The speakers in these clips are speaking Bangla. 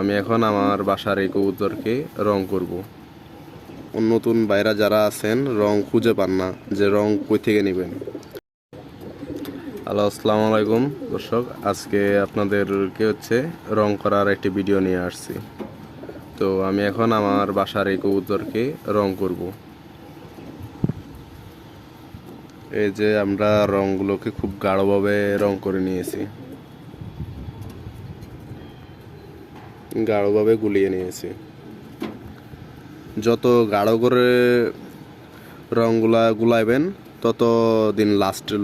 আমি এখন আমার বাসার এই কবুতরকে রং করব। নতুন ভাইরা যারা আছেন রং খুঁজে পান না, যে রং কই থেকে নেবেন। হ্যালো, আসসালামু আলাইকুম দর্শক, আজকে আপনাদেরকে রং করার একটি ভিডিও নিয়ে আসছি। তো আমি এখন আমার বাসার এই কবুতরকে রং করব। এই যে আমরা রংগুলোকে খুব গাঢ়ভাবে রং করে নিয়েছি, গাঢ়ভাবে গুলিয়ে নিয়েছি। যত গাঢ় করে রংগুলা গুলাইবেন তত দিন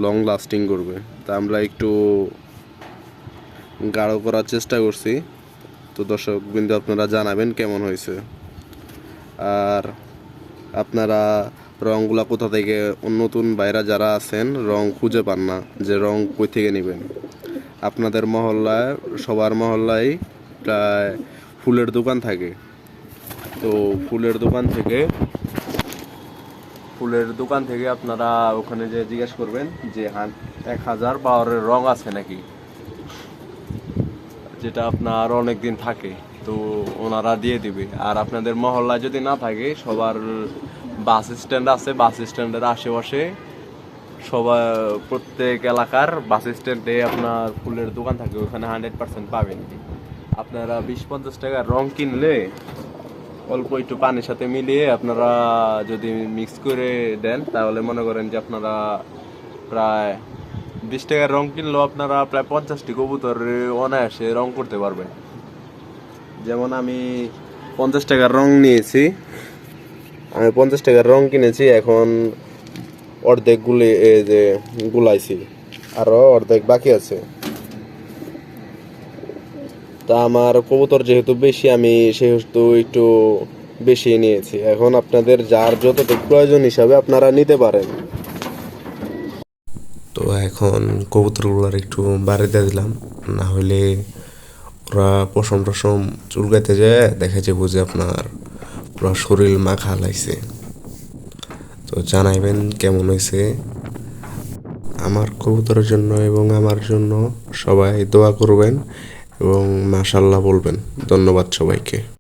লং লাস্টিং করবে। তা আমরা একটু গাঢ় করার চেষ্টা করছি। তো দর্শক বিন্দু আপনারা জানাবেন কেমন হয়েছে। আর আপনারা রংগুলা কোথা থেকে, নতুন বাইরা যারা আছেন রং খুঁজে পান না, যে রং কই থেকে নেবেন। আপনাদের মহল্লায়, সবার মহল্লায় প্রায় ফুলের দোকান থাকে। তো ফুলের দোকান থেকে আপনারা ওখানে যে জিজ্ঞেস করবেন যে 1000 পাওয়ারের রং আছে নাকি, যেটা আপনার অনেক দিন থাকে। তো ওনারা দিয়ে দিবে। আর আপনাদের মহল্লায় যদি না থাকে, সবার বাস স্ট্যান্ড আছে, বাস স্ট্যান্ডের আশেপাশে প্রত্যেক এলাকার বাস স্ট্যান্ডে আপনার ফুলের দোকান থাকে, ওখানে 100% পাবেন। আপনারা 20-50 টাকার রং কিনলে অল্প একটু পানির সাথে মিলিয়ে আপনারা যদি মিক্স করে দেন, তাহলে মনে করেন যে আপনারা প্রায় 20 টাকার রং কিনলেও আপনারা প্রায় 50টি কবুতর অনায়াসে রং করতে পারবেন। যেমন আমি 50 টাকার রং নিয়েছি, আমি 50 টাকার রং কিনেছি, এখন অর্ধেক গুলাইছি, আরো অর্ধেক বাকি আছে। তা আমার কবুতর যেহেতু বেশি, আমি সেহেতু একটু বেশি নিয়েছি। এখন আপনাদের যার যতটুকু প্রয়োজন হিসাবে আপনারা নিতে পারেন। তো এখন কবুতরগুলোর একটু বাড়ি দিয়ে দিলাম, না হলে ওরা পশম চুলকাইতে যায়, দেখা যাবো যে আপনার পুরো শরীর মাখা লাগছে। তো জানাইবেন কেমন হয়েছে। আমার কবুতরের জন্য এবং আমার জন্য সবাই দোয়া করবেন এবং মাশাআল্লাহ বলবেন। ধন্যবাদ সবাইকে।